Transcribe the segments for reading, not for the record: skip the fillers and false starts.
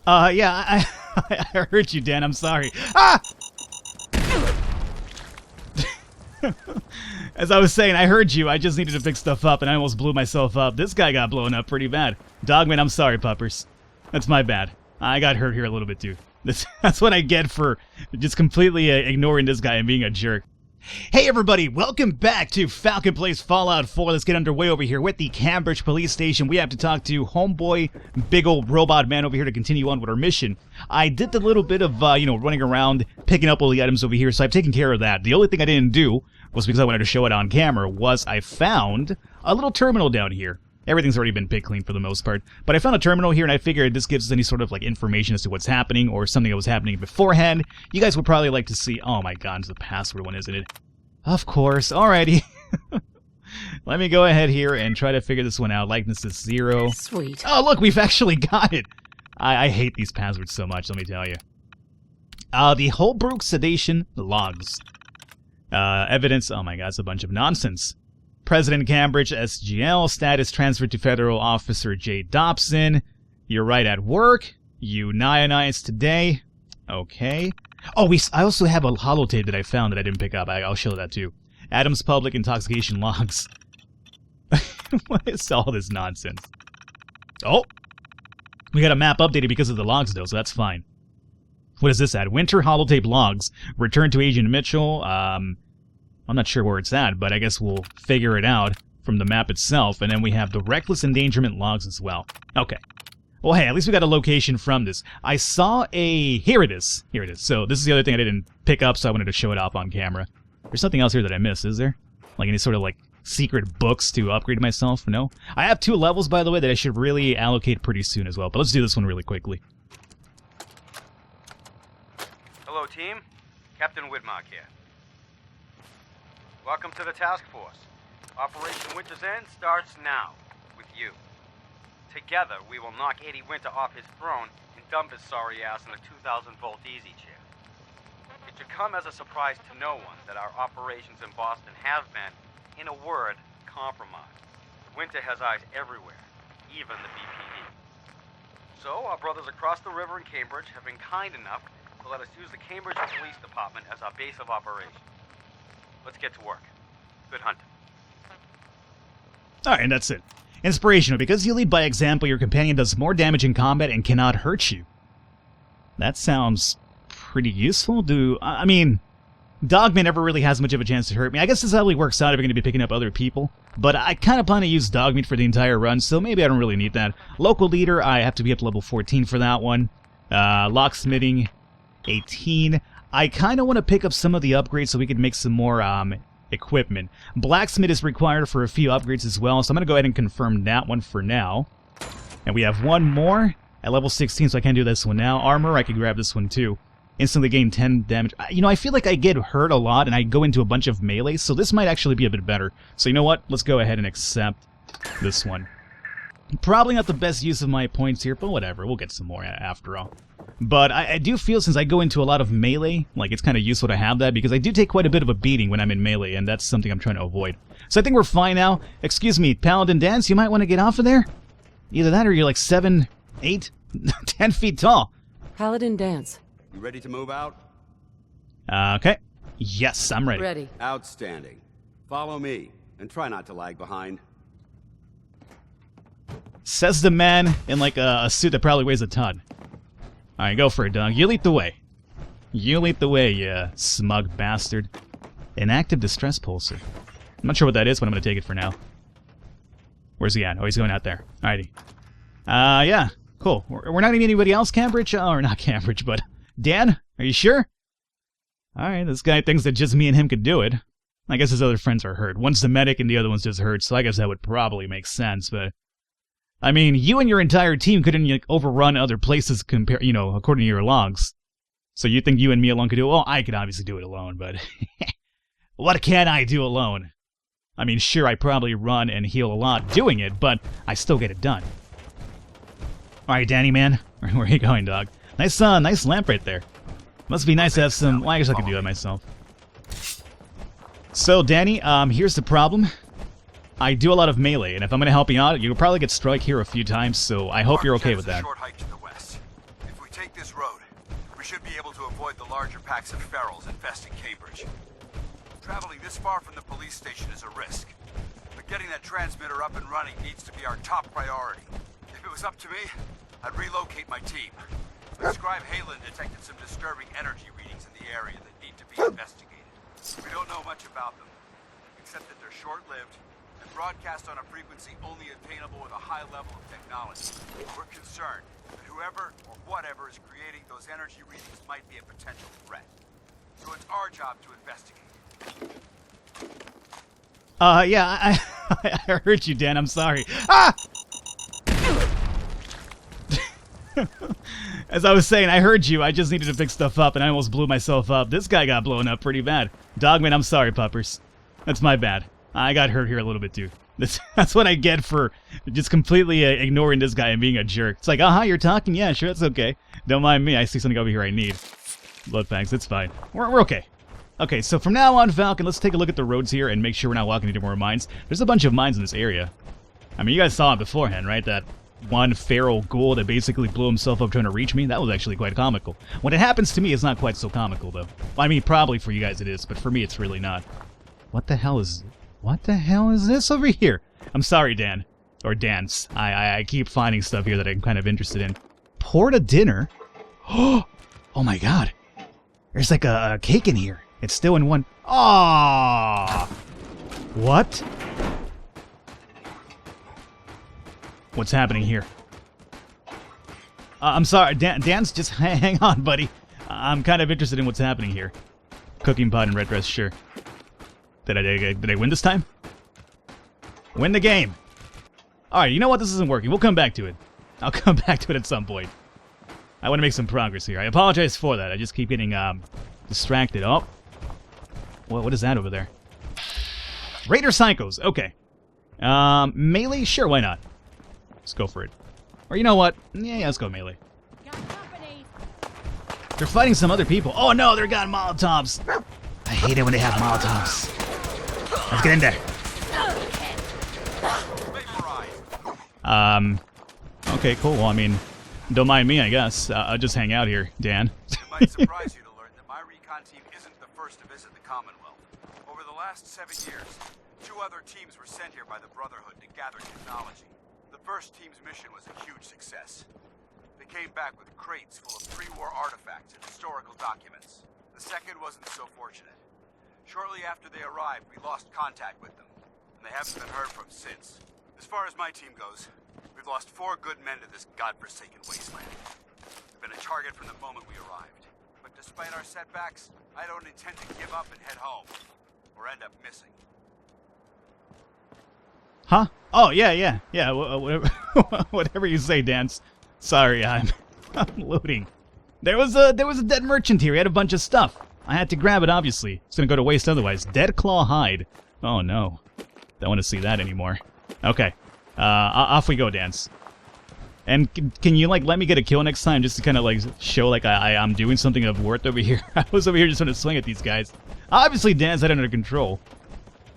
Yeah, I heard you, Dan. I'm sorry. Ah! As I was saying, I heard you. I just needed to pick stuff up, and I almost blew myself up. This guy got blown up pretty bad. Dogman, I'm sorry, puppers. That's my bad. I got hurt here a little bit, too. That's what I get for just completely ignoring this guy and being a jerk. Hey everybody, welcome back to Falcon Plays Fallout 4. Let's get underway over here with the Cambridge Police Station. We have to talk to homeboy, big old robot man over here to continue on with our mission. I did the little bit of, running around, picking up all the items over here, so I've taken care of that. The only thing I didn't do, was because I wanted to show it on camera, was I found a little terminal down here. Everything's already been picked clean for the most part, but I found a terminal here and I figured this gives us any sort of like information as to what's happening or something that was happening beforehand. You guys would probably like to see, oh my god, it's the password one, isn't it? Of course, alrighty. Let me go ahead here and try to figure this one out. Likeness is 0. Sweet. Oh look, we've actually got it! I hate these passwords so much, let me tell you. The Holbrook sedation logs. Evidence, oh my god, it's a bunch of nonsense. President Cambridge, S.P.E.C.I.A.L, status transferred to Federal Officer J. Dobson. You're right at work. You nionized today. Okay. Oh, I also have a holotape that I found that I didn't pick up. I'll show that too. Adams Public Intoxication Logs. What is all this nonsense? Oh! We got a map updated because of the logs though, so that's fine. What is this at? Winter holotape logs. Return to Agent Mitchell. I'm not sure where it's at, but I guess we'll figure it out from the map itself. And then we have the reckless endangerment logs as well. Okay. Well, hey, at least we got a location from this. I saw a... Here it is. Here it is. So this is the other thing I didn't pick up, so I wanted to show it off on camera. There's something else here that I missed, is there? Like any sort of, like, secret books to upgrade myself? No? I have 2 levels, by the way, that I should really allocate pretty soon as well. But let's do this one really quickly. Hello, team. Captain Widmark here. Welcome to the task force. Operation Winter's End starts now, with you. Together, we will knock Eddie Winter off his throne and dump his sorry ass in a 2,000-volt easy chair. It should come as a surprise to no one that our operations in Boston have been, in a word, compromised. Winter has eyes everywhere, even the BPD. So, our brothers across the river in Cambridge have been kind enough to let us use the Cambridge Police Department as our base of operations. Let's get to work. Good hunting. Alright, and that's it. Inspirational. Because you lead by example, your companion does more damage in combat and cannot hurt you. That sounds pretty useful. I mean, Dogman never really has much of a chance to hurt me. I guess this probably works out if you're going to be picking up other people. But I kind of plan to use Dogmeat for the entire run, so maybe I don't really need that. Local leader, I have to be up to level 14 for that one. Locksmithing, 18. I kind of want to pick up some of the upgrades so we can make some more equipment. Blacksmith is required for a few upgrades as well, so I'm going to go ahead and confirm that one for now. And we have one more at level 16, so I can't do this one now. Armor, I can grab this one too. Instantly gain 10 damage. You know, I feel like I get hurt a lot and I go into a bunch of melee, so this might actually be a bit better. So you know what? Let's go ahead and accept this one. Probably not the best use of my points here, but whatever. We'll get some more after all. But I do feel since I go into a lot of melee, like it's kind of useful to have that, because I do take quite a bit of a beating when I'm in melee, and that's something I'm trying to avoid. So I think we're fine now. Excuse me, Paladin Dance, you might want to get off of there? Either that or you're like 7, 8, 10 feet tall. Paladin Dance. You ready to move out? Okay. Yes, I'm ready. Ready. Outstanding. Follow me, and try not to lag behind. Says the man in like a suit that probably weighs a ton. Alright, go for it, dog. You lead the way. You lead the way, you smug bastard. Inactive distress pulsar. I'm not sure what that is, but I'm going to take it for now. Where's he at? Oh, he's going out there. Alrighty. Yeah. Cool. We're not needing anybody else, Cambridge? Oh, or not Cambridge, but... Dan? Are you sure? Alright, this guy thinks that just me and him could do it. I guess his other friends are hurt. One's the medic and the other one's just hurt, so I guess that would probably make sense, but... I mean, you and your entire team couldn't like, overrun other places according to your logs. So you think you and me alone could do it? Well, I could obviously do it alone, but... what can I do alone? I mean, sure, I probably run and heal a lot doing it, but I still get it done. Alright, Danny, man. Where are you going, dog? Nice lamp right there. Must be nice to have some... Well, I guess I could do that myself. So, Danny, here's the problem. I do a lot of melee, and if I'm going to help you out, you'll probably get struck here a few times, so I hope you're okay with that. Short hike to the west. If take this road, we should be able to avoid the larger packs of ferals infesting Cambridge. Traveling this far from the police station is a risk, but getting that transmitter up and running needs to be our top priority. If it was up to me, I'd relocate my team. But Scribe Halen detected some disturbing energy readings in the area that need to be investigated. We don't know much about them, except that they're short-lived and broadcast on a frequency only attainable with a high level of technology. We're concerned that whoever or whatever is creating those energy readings might be a potential threat. So it's our job to investigate. Yeah, I heard you, Dan. I'm sorry. Ah! As I was saying, I heard you. I just needed to pick stuff up, and I almost blew myself up. This guy got blown up pretty bad. Dogman, I'm sorry, puppers. That's my bad. I got hurt here a little bit, too. That's what I get for just completely ignoring this guy and being a jerk. It's like, you're talking? Yeah, sure, that's okay. Don't mind me. I see something over here I need. Blood fangs, it's fine. We're okay. Okay, so from now on, Falcon, let's take a look at the roads here and make sure we're not walking into more mines. There's a bunch of mines in this area. I mean, you guys saw it beforehand, right? That one feral ghoul that basically blew himself up trying to reach me. That was actually quite comical. When it happens to me, it's not quite so comical, though. Well, I mean, probably for you guys it is, but for me, it's really not. What the hell is this over here? I'm sorry, Dan. Or Dance. I keep finding stuff here that I'm kind of interested in. Porta dinner? Oh my god. There's like a cake in here. It's still in one. Ah! What? What's happening here? I'm sorry, Dan's just hang on, buddy. I'm kind of interested in what's happening here. Cooking pot and red dress, sure. Did I win this time? Win the game. Alright, you know what? This isn't working. We'll come back to it. I'll come back to it at some point. I want to make some progress here. I apologize for that. I just keep getting distracted. Oh. What is that over there? Raider Psychos. Okay. Melee? Sure, why not? Let's go for it. Or you know what? Yeah, let's go melee. They're fighting some other people. Oh no, they're got Molotovs. I hate it when they have Molotovs. Let's get in there. Okay, cool. Well, I mean, don't mind me, I guess. I'll just hang out here, Dan. It might surprise you to learn that my recon team isn't the first to visit the Commonwealth. Over the last 7 years, 2 other teams were sent here by the Brotherhood to gather technology. The first team's mission was a huge success. They came back with crates full of pre-war artifacts and historical documents. The second wasn't so fortunate. Shortly after they arrived, we lost contact with them, and they haven't been heard from since. As far as my team goes, we've lost 4 good men to this godforsaken wasteland. We've been a target from the moment we arrived. But despite our setbacks, I don't intend to give up and head home, or end up missing. Huh? Oh, yeah. Whatever you say, Dance. Sorry, I'm looting. There was a dead merchant here. He had a bunch of stuff. I had to grab it, obviously. It's gonna go to waste otherwise. Dead claw hide. Oh, no. Don't want to see that anymore. Okay. Off we go, Dance. And can you, like, let me get a kill next time just to kind of, like, show, like, I'm doing something of worth over here? I was over here just trying to swing at these guys. Obviously, Dance had it under control.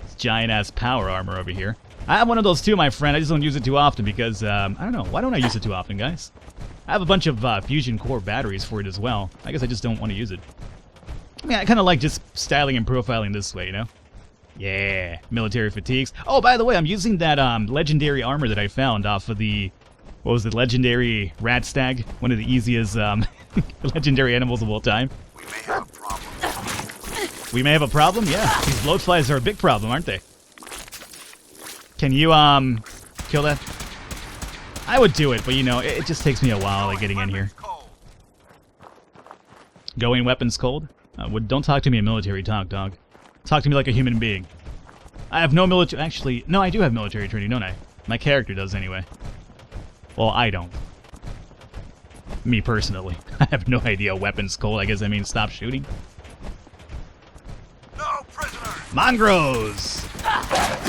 This giant-ass power armor over here. I have one of those too, my friend. I just don't use it too often because, I don't know. Why don't I use it too often, guys? I have a bunch of fusion core batteries for it as well. I guess I just don't want to use it. I mean, I kind of like just styling and profiling this way, you know? Yeah, military fatigues. Oh, by the way, I'm using that legendary armor that I found off of the, what was it, legendary rat stag? One of the easiest legendary animals of all time. We may have a problem. We may have a problem? Yeah, these bloatflies are a big problem, aren't they? Can you, kill that? I would do it, but you know, it just takes me a while, like, getting in here. Going weapons cold? Don't talk to me in military talk, dog. Talk to me like a human being. I have no military... Actually, no, I do have military training, don't I? My character does, anyway. Well, I don't. Me, personally. I have no idea weapons cold. I guess I mean stop shooting. No prisoner! Mongrose!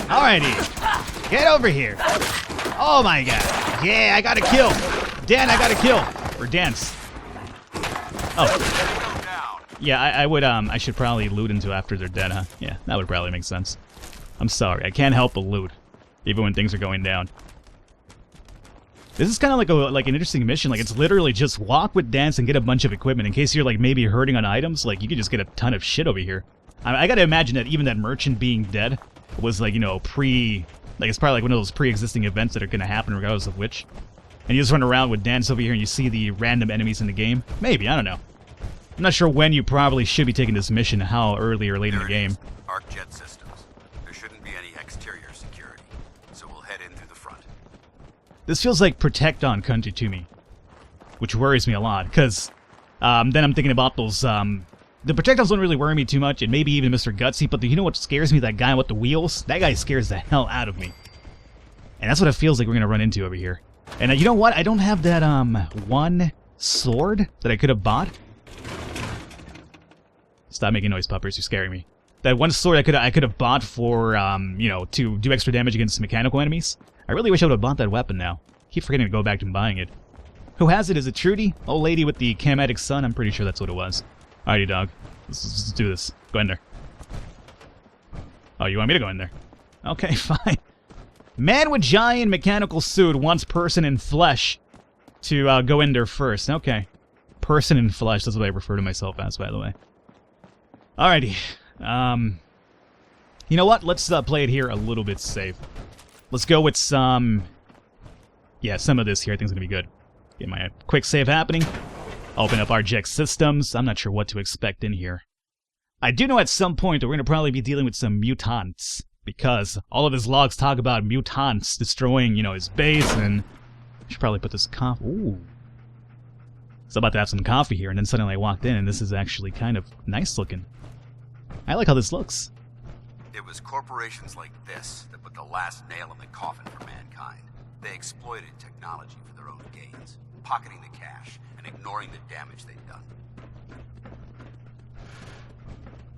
Alrighty. Get over here. Oh my god. Yeah, I got a kill. Dan, I got a kill. Or Dance. Oh. Yeah, I should probably loot until after they're dead, huh? Yeah, that would probably make sense. I'm sorry, I can't help but loot. Even when things are going down. This is kind of like an interesting mission. Like, it's literally just walk with dance and get a bunch of equipment in case you're like maybe hurting on items. Like, you could just get a ton of shit over here. I gotta imagine that even that merchant being dead was like, you know, like it's probably like one of those pre-existing events that are gonna happen regardless of which. And you just run around with dance over here and you see the random enemies in the game. Maybe, I don't know. I'm not sure when you probably should be taking this mission, how early or late in the game. Arc jet systems. There shouldn't be any exterior security, so we'll head in through the front. This feels like Protect on country to me, which worries me a lot, because then I'm thinking about those, the projectiles don't really worry me too much, and maybe even Mr. Gutsy, but you know what scares me? That guy with the wheels? That guy scares the hell out of me. And that's what it feels like we're going to run into over here. And you know what? I don't have that, one sword that I could have bought. Stop making noise, puppers. You're scaring me. That one sword I could have bought for, you know, to do extra damage against mechanical enemies. I really wish I would have bought that weapon now. Keep forgetting to go back to buying it. Who has it? Is it Trudy? Old lady with the charismatic son? I'm pretty sure that's what it was. Alrighty, dog. Let's do this. Go in there. Oh, you want me to go in there? Okay, fine. Man with giant mechanical suit wants person in flesh to go in there first. Okay. Person in flesh, that's what I refer to myself as, by the way. Alrighty. You know what? Let's play it here a little bit safe. Let's go with some... Yeah, some of this here I think is going to be good. Get my quick save happening. Open up our RGX systems. I'm not sure what to expect in here. I do know at some point that we're going to probably be dealing with some mutants, because all of his logs talk about mutants destroying, you know, his base, and I should probably put this coffee... Ooh. I was about to have some coffee here, and then suddenly I walked in, and this is actually kind of nice looking. I like how this looks. It was corporations like this that put the last nail in the coffin for mankind. They exploited technology for their own gains, pocketing the cash and ignoring the damage they'd done.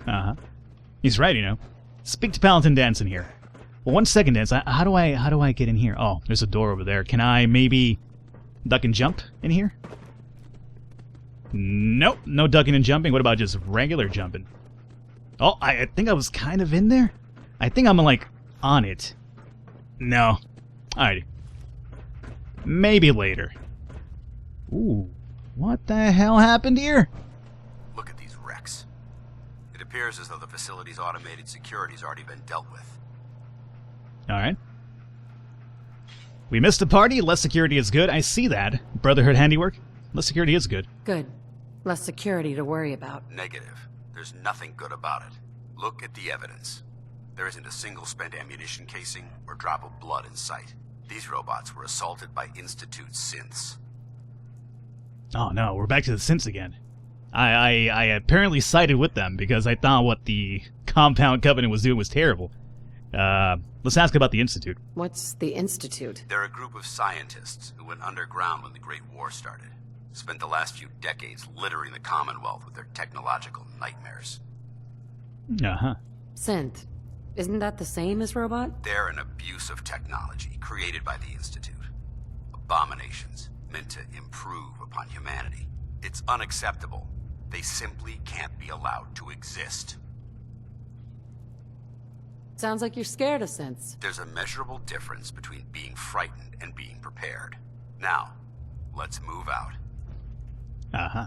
Uh-huh. He's right, you know. Speak to Paladin Dance in here. Well, 1 second, Dance. How do I get in here? Oh, there's a door over there. Can I maybe duck and jump in here? Nope, no ducking and jumping. What about just regular jumping? Oh, I think I was kind of in there. I think I'm, like, on it. No. Alrighty. Maybe later. Ooh. What the hell happened here? Look at these wrecks. It appears as though the facility's automated security's already been dealt with. Alright. We missed a party. Less security is good. I see that. Brotherhood handiwork. Less security is good. Good. Less security to worry about. Negative. There's nothing good about it. Look at the evidence. There isn't a single spent ammunition casing or drop of blood in sight. These robots were assaulted by Institute Synths. Oh no, we're back to the Synths again. I apparently sided with them because I thought what the Compound Covenant was doing was terrible. Let's ask about the Institute. What's the Institute? They're a group of scientists who went underground when the Great War started. Spent the last few decades littering the Commonwealth with their technological nightmares. Uh-huh. Synth. Isn't that the same as robot? They're an abuse of technology created by the Institute. Abominations meant to improve upon humanity. It's unacceptable. They simply can't be allowed to exist. Sounds like you're scared of synths. There's a measurable difference between being frightened and being prepared. Now, let's move out. Uh-huh.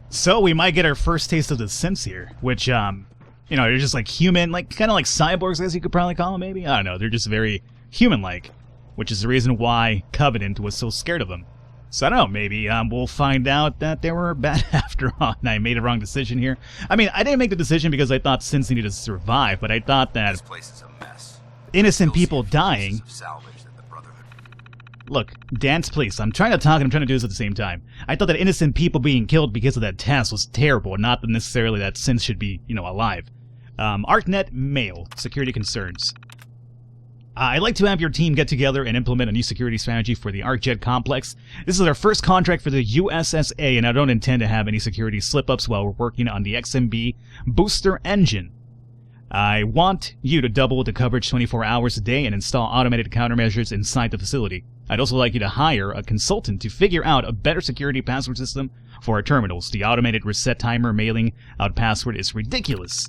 So we might get our first taste of the Synths here, which, you know, they're just like human, like kind of like cyborgs, as you could probably call them, maybe? I don't know, they're just very human-like, which is the reason why Covenant was so scared of them. So I don't know, maybe we'll find out that they were bad after all, and I made a wrong decision here. I mean, I didn't make the decision because I thought Synths needed to survive, but I thought that this place is a mess. Innocent people dying... Of salvage that the Brotherhood... Look, Dance, please. I'm trying to talk and I'm trying to do this at the same time. I thought that innocent people being killed because of that task was terrible, not necessarily that Synths should be, you know, alive. ArcNet Mail. Security concerns. I'd like to have your team get together and implement a new security strategy for the ArcJet complex. This is our first contract for the USSA, and I don't intend to have any security slip-ups while we're working on the XMB booster engine. I want you to double the coverage 24 hours a day and install automated countermeasures inside the facility. I'd also like you to hire a consultant to figure out a better security password system for our terminals. The automated reset timer mailing out password is ridiculous.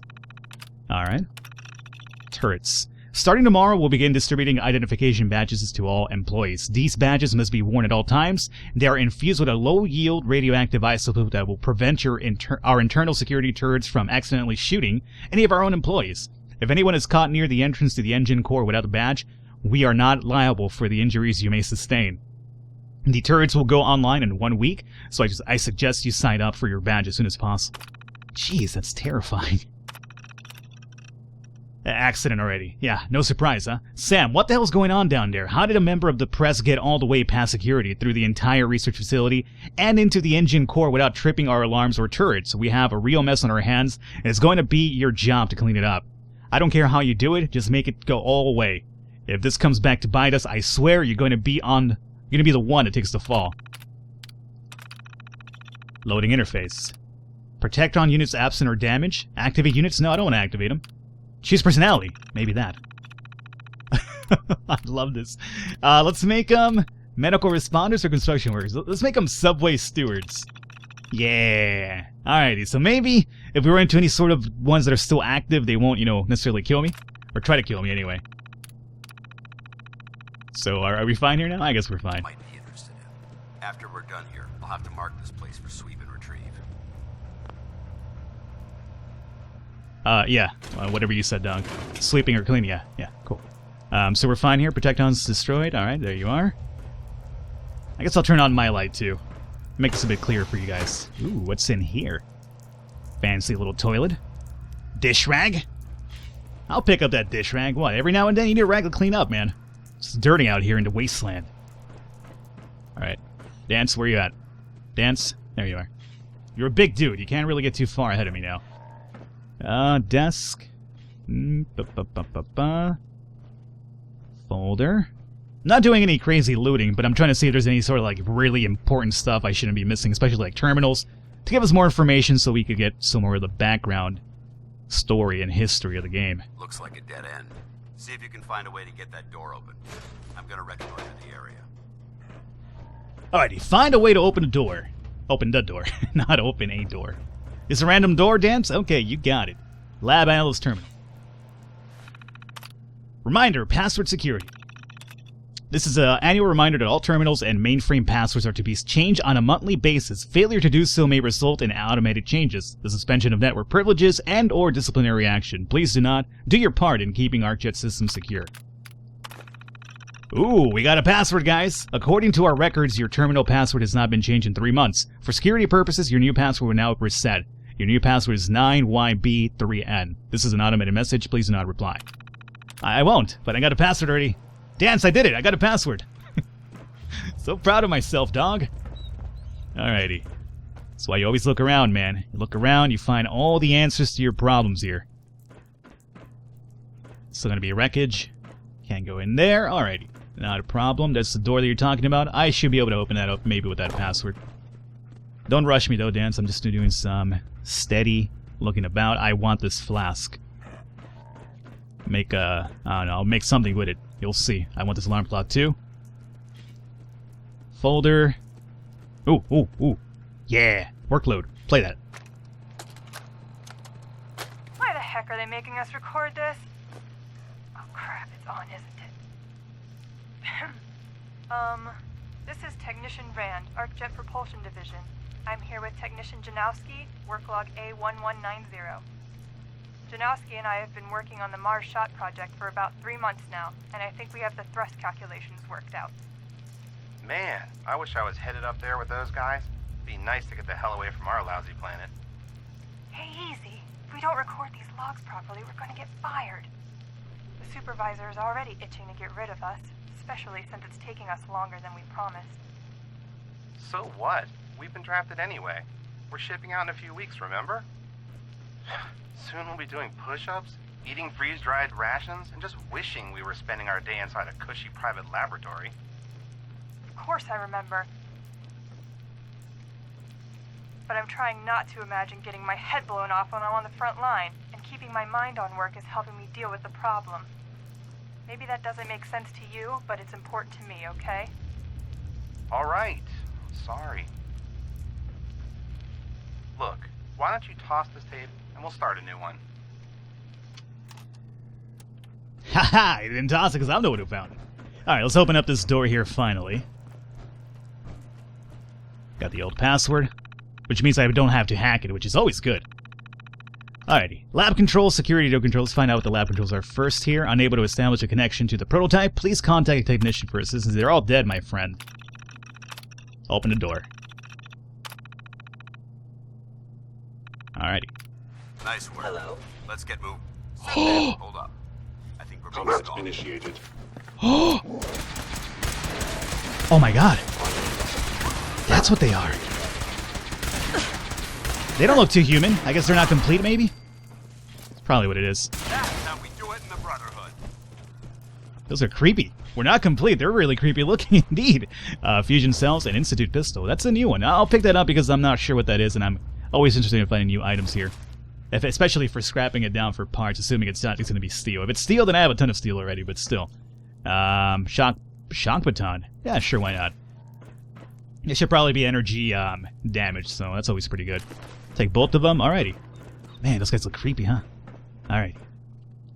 Alright. Turrets. Starting tomorrow, we'll begin distributing identification badges to all employees. These badges must be worn at all times. They are infused with a low-yield radioactive isotope that will prevent our internal security turrets from accidentally shooting any of our own employees. If anyone is caught near the entrance to the engine core without the badge, we are not liable for the injuries you may sustain. The turrets will go online in 1 week, so I suggest you sign up for your badge as soon as possible. Jeez, that's terrifying. Accident already. Yeah, no surprise, huh? Sam, what the hell's going on down there? How did a member of the press get all the way past security through the entire research facility and into the engine core without tripping our alarms or turrets? We have a real mess on our hands, and it's going to be your job to clean it up. I don't care how you do it, just make it go all the way. If this comes back to bite us, I swear you're going to be the one that takes the fall. Loading interface. Protect on units absent or damaged. Activate units? No, I don't want to activate them. Choose personality. Maybe that. I love this. Let's make them medical responders or construction workers. Let's make them subway stewards. Yeah. Alrighty, so maybe if we run into any sort of ones that are still active, they won't, necessarily kill me. Or try to kill me anyway. So, are we fine here now? I guess we're fine. Might be interested in. After we're done here, I'll have to mark this place for sweep and retrieve. Yeah. Whatever you said, dog. Sweeping or cleaning, yeah, cool. So we're fine here. Protecton's destroyed. Alright, there you are. I guess I'll turn on my light, too. Make this a bit clearer for you guys. Ooh, what's in here? Fancy little toilet. Dish rag? I'll pick up that dish rag. What, every now and then you need a rag to clean up, man. It's dirty out here in the Wasteland. Alright. Dance, where you at? Dance? There you are. You're a big dude. You can't really get too far ahead of me now. Desk. Folder. Not doing any crazy looting, but I'm trying to see if there's any sort of, really important stuff I shouldn't be missing, especially, terminals, to give us more information so we could get some more of the background story and history of the game. Looks like a dead end. See if you can find a way to get that door open. I'm gonna reconnoiter the area. Alrighty, find a way to open the door. Open the door, not open a door. It's a random door, Dance? Okay, you got it. Lab Analyst Terminal. Reminder, password security. This is an annual reminder that all terminals and mainframe passwords are to be changed on a monthly basis. Failure to do so may result in automated changes, the suspension of network privileges, and or disciplinary action. Please do not do your part in keeping ArcJet systems secure. Ooh, we got a password, guys. According to our records, your terminal password has not been changed in 3 months. For security purposes, your new password will now reset. Your new password is 9YB3N. This is an automated message. Please do not reply. I won't, but I got a password already. Dance, I did it! I got a password! So proud of myself, dog! Alrighty. That's why you always look around, man. You look around, you find all the answers to your problems here. Still gonna be a wreckage. Can't go in there. Alrighty. Not a problem. That's the door that you're talking about. I should be able to open that up, maybe with that password. Don't rush me, though, Dance. I'm just doing some steady looking about. I want this flask. Make I don't know, I'll make something with it. You'll see. I want this alarm clock too. Folder. Ooh. Yeah. Workload. Play that. Why the heck are they making us record this? Oh crap, it's on, isn't it? This is Technician Rand, ArcJet Propulsion Division. I'm here with Technician Janowski, work log A1190. Janowski and I have been working on the Mars Shot project for about 3 months now, and I think we have the thrust calculations worked out. Man, I wish I was headed up there with those guys. It'd be nice to get the hell away from our lousy planet. Hey, easy. If we don't record these logs properly, we're going to get fired. The supervisor is already itching to get rid of us, especially since it's taking us longer than we promised. So what? We've been drafted anyway. We're shipping out in a few weeks, remember? Soon we'll be doing push-ups, eating freeze-dried rations, and just wishing we were spending our day inside a cushy private laboratory. Of course I remember. But I'm trying not to imagine getting my head blown off when I'm on the front line, and keeping my mind on work is helping me deal with the problem. Maybe that doesn't make sense to you, but it's important to me, okay? All right. Sorry. Look, why don't you toss this tape and we'll start a new one. Haha, I didn't toss it because I'm the one who found it. Alright, let's open up this door here finally. Got the old password, which means I don't have to hack it, which is always good. Alrighty. Lab controls, security door controls. Let's find out what the lab controls are first here. Unable to establish a connection to the prototype. Please contact a technician for assistance. They're all dead, my friend. Open the door. Alrighty. Nice work. Hello? Let's get moving. Hold up. I think we're being Combat stalked. initiated. Oh my god. That's what they are. They don't look too human. I guess they're not complete, maybe? That's probably what it is. That's how we do it in the Brotherhood. Those are creepy. We're not complete. They're really creepy looking indeed. Fusion cells and Institute pistol. That's a new one. I'll pick that up because I'm not sure what that is, and I'm always interested in finding new items here. Especially for scrapping it down for parts, assuming it's not going to be steel. If it's steel, then I have a ton of steel already, but still. Shock baton. Yeah, sure, why not? It should probably be energy damage, so that's always pretty good. Take both of them. Alrighty. Man, those guys look creepy, huh? Alright.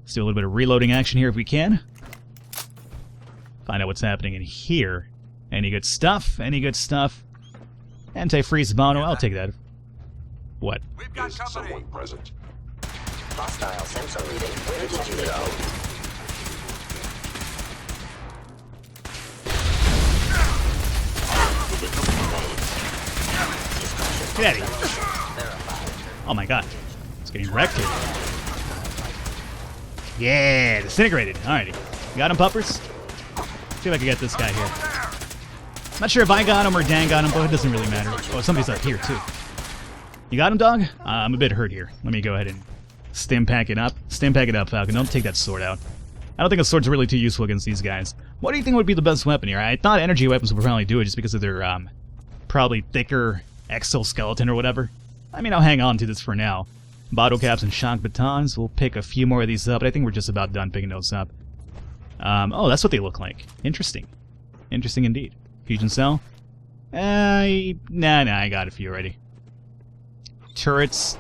Let's do a little bit of reloading action here if we can. Find out what's happening in here. Any good stuff? Any good stuff? Anti-freeze mono. I'll take that. What? We've got Is company. someone present? Hostile sensor reading. Where did you go? Get out of here. Oh my god. It's getting wrecked here. Yeah, disintegrated. Alrighty. Got him, puppers? See if I can get this guy here. Not sure if I got him or Dan got him, but it doesn't really matter. Oh, somebody's up here, too. You got him, dog? I'm a bit hurt here. Let me go ahead and stim pack it up. Stim pack it up, Falcon. Don't take that sword out. I don't think a sword's really too useful against these guys. What do you think would be the best weapon here? I thought energy weapons would probably do it just because of their, probably thicker exoskeleton or whatever. I mean, I'll hang on to this for now. Bottle caps and shock batons. We'll pick a few more of these up, but I think we're just about done picking those up. Oh, that's what they look like. Interesting. Interesting indeed. Fusion cell. Nah, I got a few already. Turrets.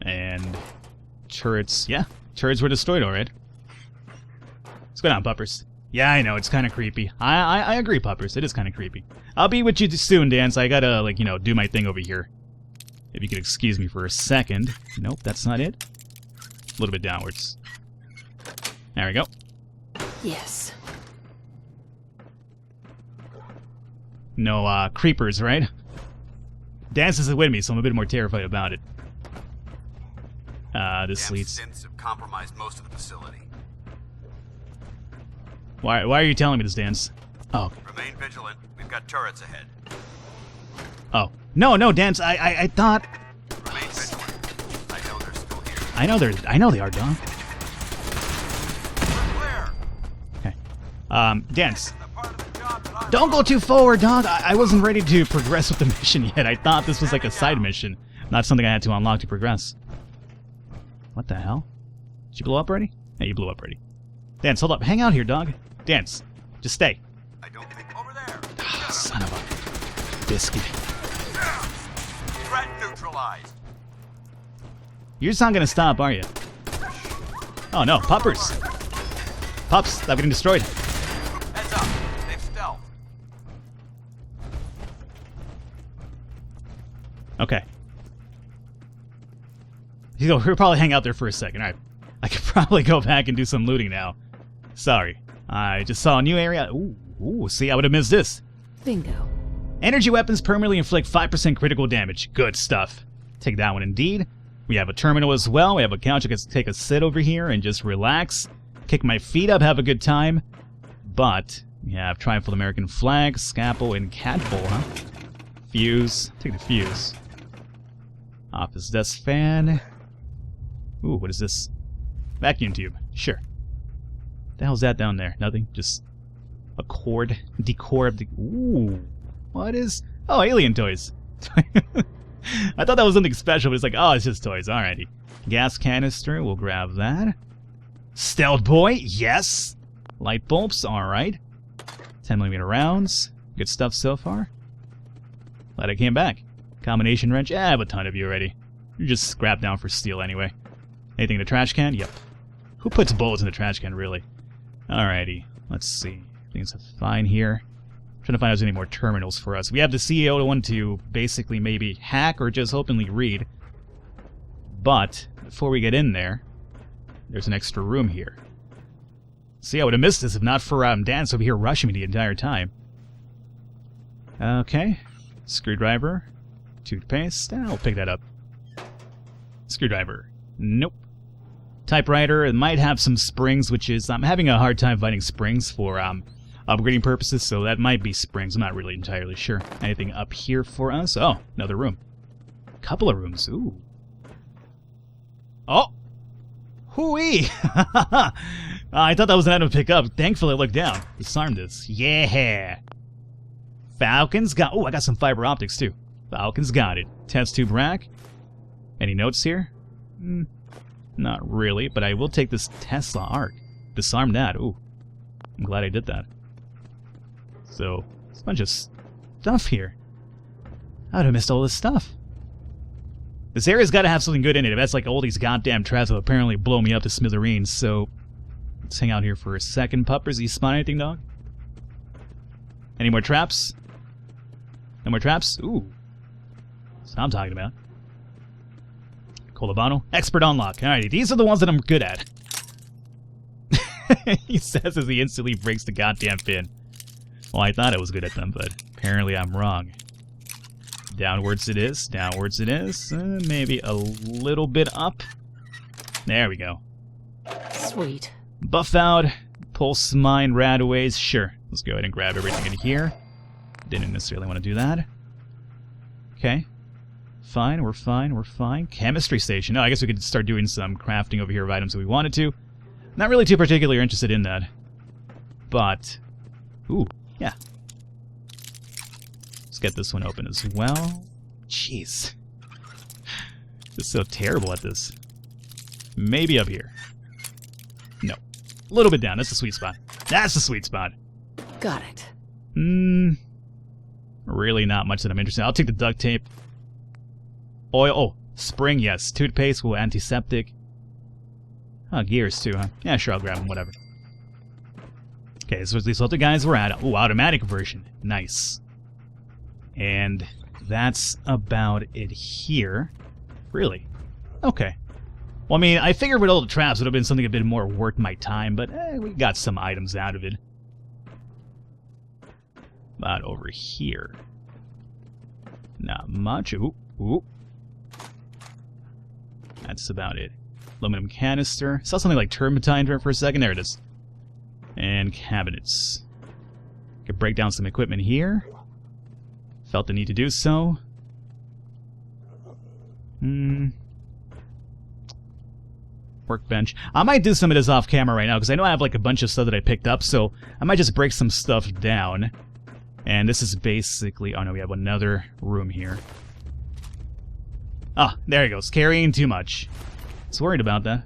And turrets. Yeah, turrets were destroyed already. What's going on, puppers? Yeah, I know, it's kind of creepy. I agree, puppers. It is kind of creepy. I'll be with you soon, Dan, so I gotta, like, you know, do my thing over here. If you could excuse me for a second. Nope, that's not it. A little bit downwards. There we go. Yes. No, creepers, right? Dance isn't with me, so I'm a bit more terrified about it. This Damn leads... Synths have compromised most of the facility. Why are you telling me this, Dance? Oh, okay. Remain vigilant. We've got turrets ahead. Oh. No, Dance, I thought... Remain vigilant. I know they're still here. I know they are, dog. Clear. Okay. Dance. The part of the job that I'm Don't go too forward, dog. I wasn't ready to progress with the mission yet. I thought this was like a side mission, not something I had to unlock to progress. What the hell? Did you blow up already? Yeah, you blew up already. Dance, hold up. Hang out here, dog. Dance. Just stay. I don't think over there. Son of a biscuit. Threat neutralized. You're just not gonna stop, are you? Oh no, puppers. Pups, stop getting destroyed. Heads up. They've stealth. Okay. We'll probably hang out there for a second. Alright. I could probably go back and do some looting now. Sorry. I just saw a new area. Ooh, see, I would have missed this. Bingo. Energy weapons permanently inflict 5% critical damage. Good stuff. Take that one indeed. We have a terminal as well. We have a couch. I can take a sit over here and just relax. Kick my feet up, have a good time. But we have triumphal American flag, scalpel, and catbull, huh? Fuse. Take the fuse. Office desk fan. Ooh, what is this? Vacuum tube. Sure. The hell's that down there? Nothing? Just a cord? Decor of the... Ooh. What is... Oh, alien toys. I thought that was something special, but it's like, oh, it's just toys. Alrighty. Gas canister. We'll grab that. Stealth boy. Yes. Light bulbs. Alright. 10mm rounds. Good stuff so far. Glad I came back. Combination wrench. I have a ton of you already. You just scrap down for steel anyway. Anything in the trash can? Yep. Who puts bullets in the trash can, really? Alrighty, let's see. Things are fine here. Trying to find out if there's any more terminals for us. We have the CEO one to basically maybe hack or just openly read. But before we get in there, there's an extra room here. See, I would have missed this if not for Dan's over here rushing me the entire time. Okay. Screwdriver. Toothpaste. I'll pick that up. Screwdriver. Nope. Typewriter. It might have some springs, which is... I'm having a hard time finding springs for upgrading purposes, so that might be springs. I'm not really entirely sure. Anything up here for us? Oh, another room. Couple of rooms. Ooh. Oh! Hooey! I thought that was an item to pick up. Thankfully, I looked down. Disarmed this. Yeah! Falcon's got... Oh, I got some fiber optics, too. Falcon's got it. Test tube rack. Any notes here? Not really, but I will take this Tesla arc. Disarm that. Ooh. I'm glad I did that. So, there's a bunch of stuff here. I would have missed all this stuff. This area's got to have something good in it. If that's like all these goddamn traps will apparently blow me up to smithereens, so... Let's hang out here for a second. Puppers, you spot anything, dog? Any more traps? No more traps? Ooh. That's what I'm talking about. Colabano. Expert unlock. Alrighty, these are the ones that I'm good at. He says as he instantly breaks the goddamn pin. Well, I thought I was good at them, but apparently I'm wrong. Downwards it is. Downwards it is. Maybe a little bit up. There we go. Sweet. Buff out. Pulse mine radaways. Sure. Let's go ahead and grab everything in here. Didn't necessarily want to do that. Okay. Fine, we're fine, we're fine. Chemistry station. No, I guess we could start doing some crafting over here of items if we wanted to. Not really too particularly interested in that. But... Ooh, yeah. Let's get this one open as well. Jeez. This is so terrible at this. Maybe up here. No. A little bit down. That's the sweet spot. That's the sweet spot. Got it. Really not much that I'm interested in. I'll take the duct tape. Oil. Oh, spring, yes. Toothpaste, well, antiseptic. Oh, gears too, huh? Yeah, sure, I'll grab them, whatever. Okay, so these other guys we're at. Oh, automatic version. Nice. And that's about it here. Really? Okay. Well, I mean, I figured with all the traps it would have been something a bit more worth my time, but we got some items out of it. But over here. Not much. Ooh, ooh. That's about it. Aluminum canister. Saw something like turpentine for a second. There it is. And cabinets. Could break down some equipment here. Felt the need to do so. Workbench. I might do some of this off camera right now because I know I have like a bunch of stuff that I picked up, so I might just break some stuff down. And this is basically... Oh no, we have another room here. Ah, there he goes. Carrying too much. I was worried about that.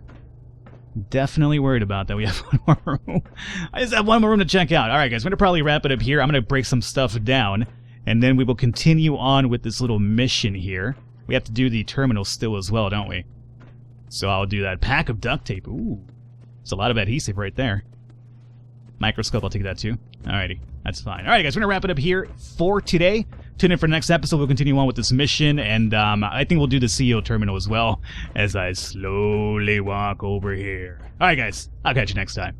Definitely worried about that. We have one more room. I just have one more room to check out. Alright guys, we're going to probably wrap it up here. I'm going to break some stuff down. And then we will continue on with this little mission here. We have to do the terminal still as well, don't we? So I'll do that. Pack of duct tape. Ooh. There's a lot of adhesive right there. Microscope, I'll take that too. Alrighty. That's fine. Alright guys, we're going to wrap it up here for today. Tune in for the next episode. We'll continue on with this mission, and I think we'll do the CEO terminal as well as I slowly walk over here. Alright guys, I'll catch you next time.